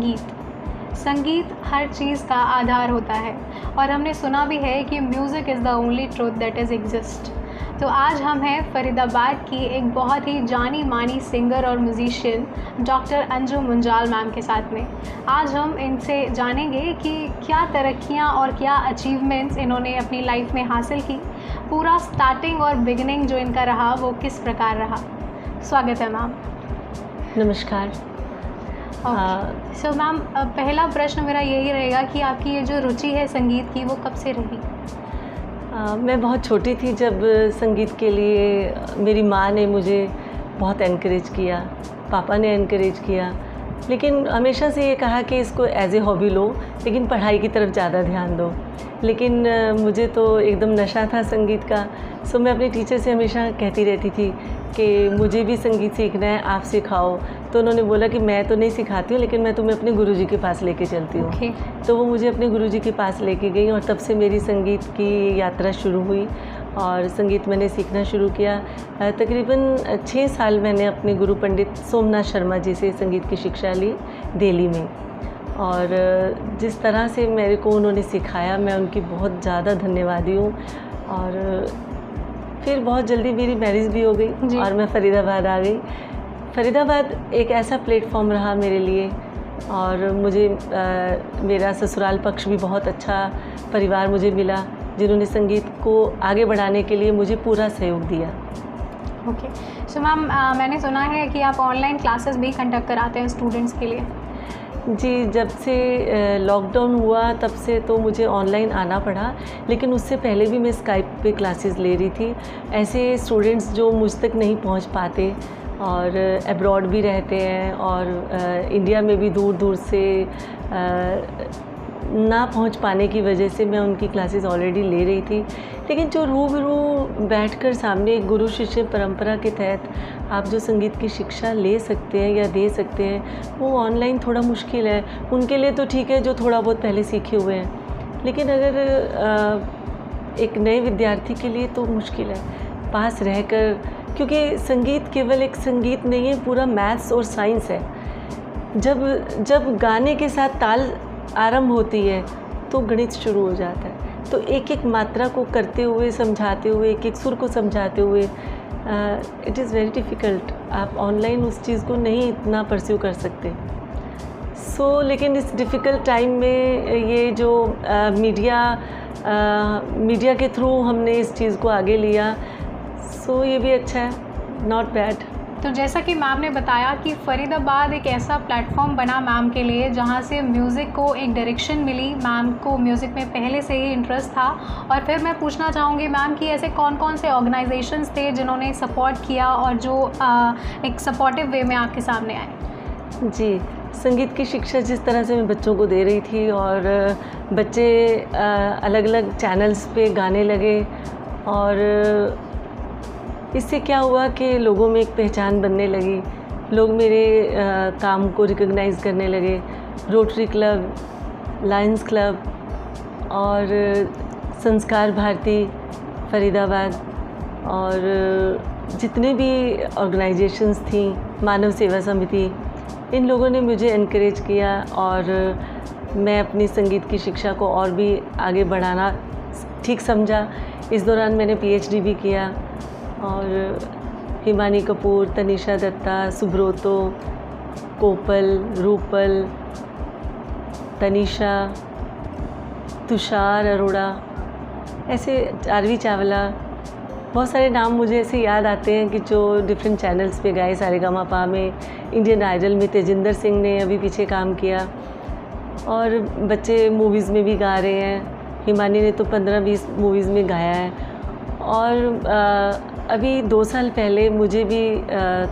संगीत। संगीत हर चीज़ का आधार होता है और हमने सुना भी है कि music is the only truth that is exist. तो आज हम हैं फरीदाबाद की एक बहुत ही जानी मानी सिंगर और musician doctor Anju Munjal ma'am के साथ में। आज हम इनसे जानेंगे कि क्या तरक्कियाँ और क्या अचीवमेंट्स इन्होंने अपनी लाइफ में हासिल की, पूरा स्टार्टिंग और बिगिनिंग जो इनका रहा वो किस प्रकार रहा। स्वागत है मैम। नमस्कार। सो मैम, पहला प्रश्न मेरा यही रहेगा कि आपकी ये जो रुचि है संगीत की वो कब से रही? मैं बहुत छोटी थी जब संगीत के लिए मेरी माँ ने मुझे बहुत एनकरेज किया, पापा ने एनकरेज किया, लेकिन हमेशा से ये कहा कि इसको एज ए हॉबी लो, लेकिन पढ़ाई की तरफ ज़्यादा ध्यान दो। लेकिन मुझे तो एकदम नशा था संगीत का। सो मैं अपने टीचर से हमेशा कहती रहती थी कि मुझे भी संगीत सीखना है, आप सिखाओ। तो उन्होंने बोला कि मैं तो नहीं सिखाती हूँ, लेकिन मैं तुम्हें अपने गुरुजी के पास लेके चलती हूँ। तो वो मुझे अपने गुरुजी के पास लेके गई और तब से मेरी संगीत की यात्रा शुरू हुई और संगीत मैंने सीखना शुरू किया। तकरीबन 6 साल मैंने अपने गुरु पंडित सोमनाथ शर्मा जी से संगीत की शिक्षा ली दिल्ली में, और जिस तरह से मेरे को उन्होंने सिखाया मैं उनकी बहुत ज़्यादा धन्यवादी हूँ। और फिर बहुत जल्दी मेरी मैरिज भी हो गई और मैं फरीदाबाद आ गई। फरीदाबाद एक ऐसा प्लेटफॉर्म रहा मेरे लिए, और मुझे मेरा ससुराल पक्ष भी बहुत अच्छा परिवार मुझे मिला, जिन्होंने संगीत को आगे बढ़ाने के लिए मुझे पूरा सहयोग दिया। ओके। सो मैम, मैंने सुना है कि आप ऑनलाइन क्लासेस भी कंडक्ट कराते हैं स्टूडेंट्स के लिए। जी, जब से लॉकडाउन हुआ तब से तो मुझे ऑनलाइन आना पड़ा, लेकिन उससे पहले भी मैं स्काइप पे क्लासेस ले रही थी। ऐसे स्टूडेंट्स जो मुझ तक नहीं पहुंच पाते और अब्रॉड भी रहते हैं और इंडिया में भी दूर दूर से ना पहुंच पाने की वजह से मैं उनकी क्लासेस ऑलरेडी ले रही थी। लेकिन जो रूबरू बैठकर सामने एक गुरु शिष्य परंपरा के तहत आप जो संगीत की शिक्षा ले सकते हैं या दे सकते हैं, वो ऑनलाइन थोड़ा मुश्किल है। उनके लिए तो ठीक है जो थोड़ा बहुत पहले सीखे हुए हैं, लेकिन अगर एक नए विद्यार्थी के लिए तो मुश्किल है पास रहकर, क्योंकि संगीत केवल एक संगीत नहीं है, पूरा मैथ्स और साइंस है। जब गाने के साथ ताल आरंभ होती है तो गणित शुरू हो जाता है। तो एक एक मात्रा को करते हुए, समझाते हुए, एक एक सुर को समझाते हुए इट इज़ वेरी डिफ़िकल्ट। आप ऑनलाइन उस चीज़ को नहीं इतना परस्यू कर सकते। लेकिन इस डिफ़िकल्ट टाइम में ये जो मीडिया के थ्रू हमने इस चीज़ को आगे लिया, ये भी अच्छा है, नॉट बैड। तो जैसा कि मैम ने बताया कि फरीदाबाद एक ऐसा प्लेटफॉर्म बना मैम के लिए जहां से म्यूज़िक को एक डायरेक्शन मिली। मैम को म्यूज़िक में पहले से ही इंटरेस्ट था, और फिर मैं पूछना चाहूँगी मैम कि ऐसे कौन कौन से ऑर्गेनाइजेशंस थे जिन्होंने सपोर्ट किया और जो एक सपोर्टिव वे में आपके सामने आए? जी, संगीत की शिक्षा जिस तरह से मैं बच्चों को दे रही थी और बच्चे अलग अलग चैनल्स पे गाने लगे, और इससे क्या हुआ कि लोगों में एक पहचान बनने लगी। लोग मेरे काम को रिकॉग्नाइज़ करने लगे। रोटरी क्लब, लायंस क्लब और संस्कार भारती फरीदाबाद और जितने भी ऑर्गेनाइजेशंस थी, मानव सेवा समिति, इन लोगों ने मुझे एनकरेज किया और मैं अपनी संगीत की शिक्षा को और भी आगे बढ़ाना ठीक समझा। इस दौरान मैंने पीएचडी भी किया, और हिमानी कपूर, तनिषा दत्ता, सुब्रोतो, कोपल, रूपल, तनिषा, तुषार अरोड़ा, ऐसे आरवी चावला, बहुत सारे नाम मुझे ऐसे याद आते हैं कि जो डिफरेंट चैनल्स पे गाए। सारेगामापा में, इंडियन आइडल में तेजिंदर सिंह ने अभी पीछे काम किया, और बच्चे मूवीज़ में भी गा रहे हैं। हिमानी ने तो 15-20 मूवीज़ में गाया है। और अभी 2 साल पहले मुझे भी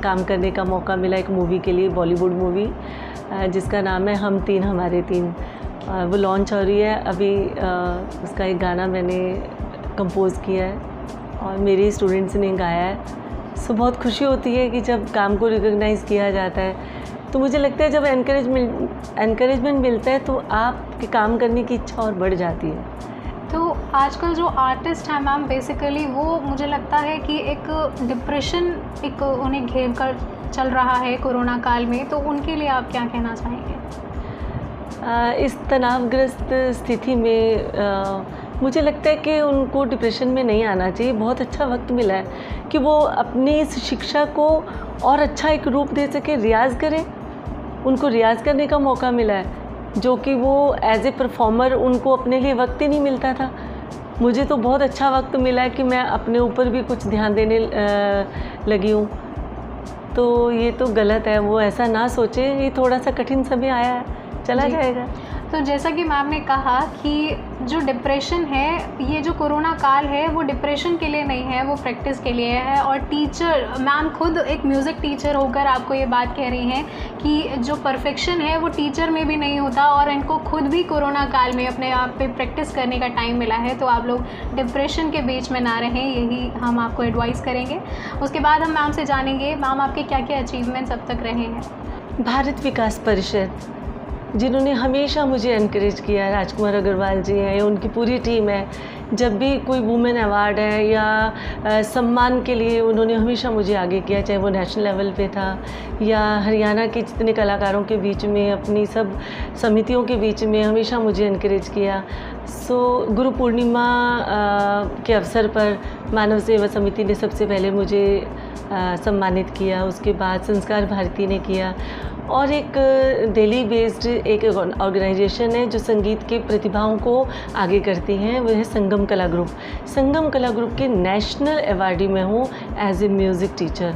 काम करने का मौका मिला एक मूवी के लिए, बॉलीवुड मूवी जिसका नाम है हम तीन हमारे तीन। वो लॉन्च हो रही है अभी। उसका एक गाना मैंने कंपोज़ किया है और मेरे स्टूडेंट्स ने गाया है। बहुत खुशी होती है कि जब काम को रिकॉग्नाइज़ किया जाता है। तो मुझे लगता है जब एनकरेजमेंट मिलता है तो आपके काम करने की इच्छा और बढ़ जाती है। तो आजकल जो आर्टिस्ट हैं मैम, बेसिकली वो मुझे लगता है कि एक डिप्रेशन उन्हें घेर कर चल रहा है कोरोना काल में, तो उनके लिए आप क्या कहना चाहेंगे? इस तनावग्रस्त स्थिति में मुझे लगता है कि उनको डिप्रेशन में नहीं आना चाहिए। बहुत अच्छा वक्त मिला है कि वो अपनी इस शिक्षा को और अच्छा एक रूप दे सके, रियाज़ करें। उनको रियाज़ करने का मौका मिला है जो कि वो एज ए परफॉर्मर उनको अपने लिए वक्त ही नहीं मिलता था। मुझे तो बहुत अच्छा वक्त मिला है कि मैं अपने ऊपर भी कुछ ध्यान देने लगी हूँ। तो ये तो गलत है, वो ऐसा ना सोचे। ये थोड़ा सा कठिन समय आया है, चला जाएगा। तो जैसा कि मैम ने कहा कि जो डिप्रेशन है, ये जो कोरोना काल है वो डिप्रेशन के लिए नहीं है, वो प्रैक्टिस के लिए है। और टीचर, मैम खुद एक म्यूज़िक टीचर होकर आपको ये बात कह रही हैं कि जो परफेक्शन है वो टीचर में भी नहीं होता, और इनको खुद भी कोरोना काल में अपने आप पे प्रैक्टिस करने का टाइम मिला है। तो आप लोग डिप्रेशन के बीच में ना रहें, यही हम आपको एडवाइस करेंगे। उसके बाद हम मैम से जानेंगे, मैम आपके क्या क्या अचीवमेंट्स अब तक रहे हैं। भारत विकास परिषद जिन्होंने हमेशा मुझे एनकरेज किया, राजकुमार अग्रवाल जी हैं, उनकी पूरी टीम है। जब भी कोई वुमेन अवार्ड है या सम्मान के लिए उन्होंने हमेशा मुझे आगे किया, चाहे वो नेशनल लेवल पे था या हरियाणा के जितने कलाकारों के बीच में, अपनी सब समितियों के बीच में हमेशा मुझे एनकरेज किया। गुरु पूर्णिमा के अवसर पर मानव सेवा समिति ने सबसे पहले मुझे सम्मानित किया, उसके बाद संस्कार भारती ने किया, और एक दिल्ली बेस्ड एक ऑर्गेनाइजेशन है जो संगीत के प्रतिभाओं को आगे करती हैं, वह है संगम कला ग्रुप। संगम कला ग्रुप के नेशनल अवार्डी मैं हूँ एज ए म्यूज़िक टीचर।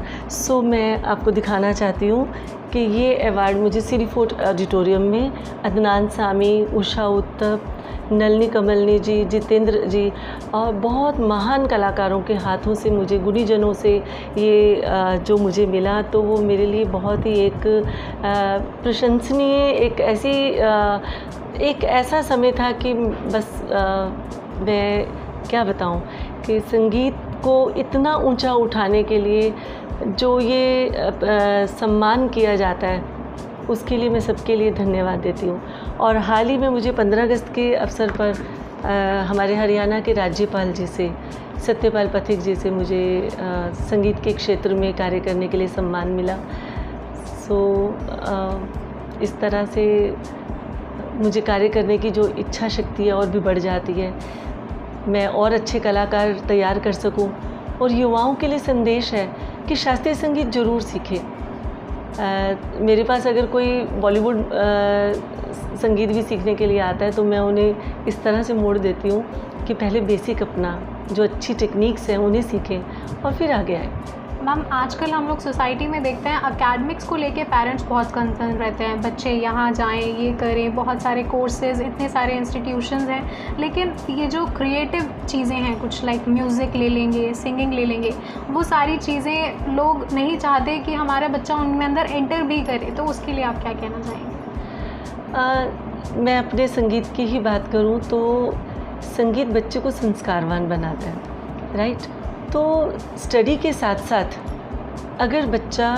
मैं आपको दिखाना चाहती हूँ कि ये अवार्ड मुझे सिरी फोर्ट ऑडिटोरियम में अदनान सामी, उषा उत्तप, नलनी कमलनी जी, जितेंद्र जी और बहुत महान कलाकारों के हाथों से, मुझे गुणीजनों से ये जो मुझे मिला, तो वो मेरे लिए बहुत ही एक प्रशंसनीय, एक ऐसा समय था कि बस मैं क्या बताऊं कि संगीत को इतना ऊंचा उठाने के लिए जो ये सम्मान किया जाता है, उसके लिए मैं सबके लिए धन्यवाद देती हूँ। और हाल ही में मुझे 15 अगस्त के अवसर पर हमारे हरियाणा के राज्यपाल जी से, सत्यपाल पथिक जी से मुझे संगीत के क्षेत्र में कार्य करने के लिए सम्मान मिला। इस तरह से मुझे कार्य करने की जो इच्छा शक्ति है और भी बढ़ जाती है, मैं और अच्छे कलाकार तैयार कर सकूं। और युवाओं के लिए संदेश है कि शास्त्रीय संगीत ज़रूर सीखें। मेरे पास अगर कोई बॉलीवुड संगीत भी सीखने के लिए आता है तो मैं उन्हें इस तरह से मोड़ देती हूँ कि पहले बेसिक अपना जो अच्छी टेक्निक्स हैं उन्हें सीखें और फिर आगे आए। मैम आजकल हम लोग सोसाइटी में देखते हैं एकेडमिक्स को लेके पेरेंट्स बहुत कंसर्न रहते हैं, बच्चे यहाँ जाएं, ये करें, बहुत सारे कोर्सेज, इतने सारे इंस्टीट्यूशंस हैं, लेकिन ये जो क्रिएटिव चीज़ें हैं, कुछ लाइक म्यूज़िक ले लेंगे, सिंगिंग ले लेंगे, वो सारी चीज़ें लोग नहीं चाहते कि हमारा बच्चा उनमें अंदर एंटर भी करे। तो उसके लिए आप क्या कहना चाहेंगे? मैं अपने संगीत की ही बात करूँ तो संगीत बच्चे को संस्कारवान बनाता है, राइट। तो स्टडी के साथ साथ अगर बच्चा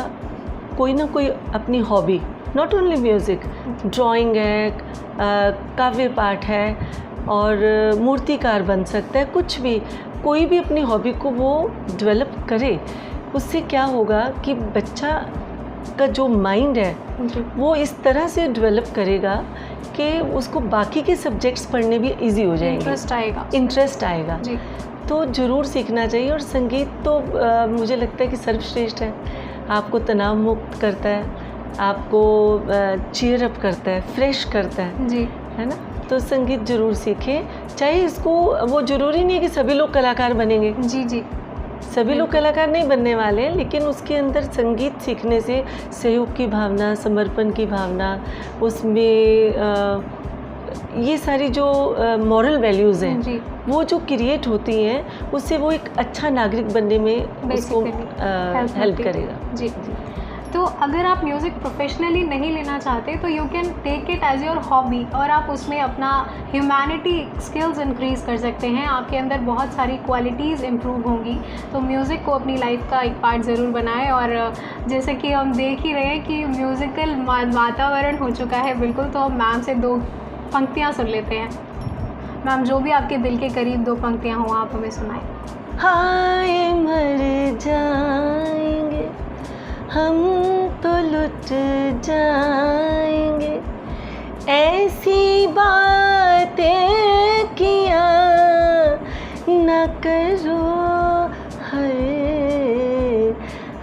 कोई ना कोई अपनी hobby, not only music, drawing है, काव्य पाठ है और मूर्तिकार बन सकता है, कुछ भी, कोई भी अपनी हॉबी को वो डेवलप करे, उससे क्या होगा कि बच्चा का जो माइंड है वो इस तरह से डेवलप करेगा कि उसको बाकी के सब्जेक्ट्स पढ़ने भी इजी हो जाएंगे, इंटरेस्ट आएगा जी। तो ज़रूर सीखना चाहिए। और संगीत तो मुझे लगता है कि सर्वश्रेष्ठ है, आपको तनाव मुक्त करता है, आपको चीयर अप करता है, फ्रेश करता है जी, है ना। तो संगीत ज़रूर सीखें, चाहे इसको, वो ज़रूरी नहीं है कि सभी लोग कलाकार बनेंगे, जी जी, सभी लोग कलाकार नहीं बनने वाले, लेकिन उसके अंदर संगीत सीखने से सहयोग की भावना, समर्पण की भावना, उसमें ये सारी जो मॉरल वैल्यूज़ हैं वो जो क्रिएट होती हैं, उससे वो एक अच्छा नागरिक बनने में उसको हेल्प करेगा। जी जी। तो अगर आप म्यूज़िक प्रोफेशनली नहीं लेना चाहते तो you can take it as your hobby, और आप उसमें अपना ह्यूमैनिटी स्किल्स इंक्रीज़ कर सकते हैं, आपके अंदर बहुत सारी क्वालिटीज़ इम्प्रूव होंगी। तो म्यूज़िक को अपनी लाइफ का एक पार्ट ज़रूर बनाएं। और जैसे कि हम देख ही रहे हैं कि म्यूज़िकल वातावरण हो चुका है बिल्कुल, तो हम मैम से 2 पंक्तियाँ सुन लेते हैं। मैम जो भी आपके दिल के करीब 2 पंक्तियाँ हों आप हमें सुनाएं। हाय मर जाएंगे हम तो लुट जाएंगे, ऐसी बातें किया न करो है,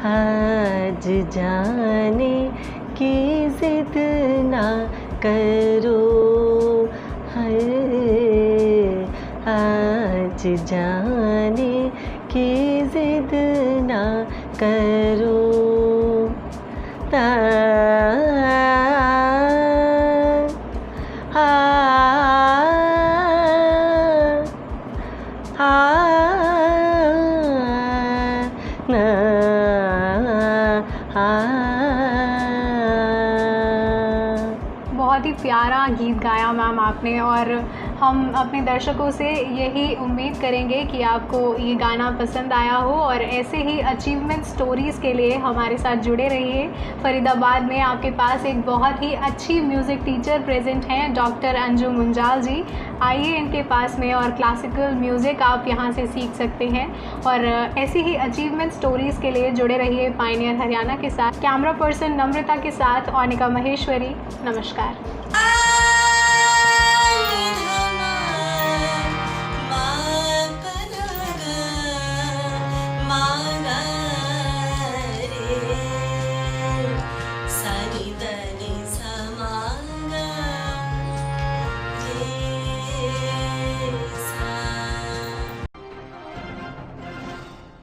आज जाने की जिद ना करो है, आज जाने की जिद ना करो। बहुत ही प्यारा गीत गाया मैम आपने, और हम अपने दर्शकों से यही उम्मीद करेंगे कि आपको ये गाना पसंद आया हो, और ऐसे ही अचीवमेंट स्टोरीज़ के लिए हमारे साथ जुड़े रहिए। फरीदाबाद में आपके पास एक बहुत ही अच्छी म्यूज़िक टीचर प्रेजेंट हैं, डॉक्टर अंजू मुंजाल जी। आइए इनके पास में, और क्लासिकल म्यूज़िक आप यहाँ से सीख सकते हैं। और ऐसी ही अचीवमेंट स्टोरीज़ के लिए जुड़े रहिए पायनियर हरियाणा के साथ। कैमरा पर्सन नम्रता के साथ ओनिका महेश्वरी, नमस्कार।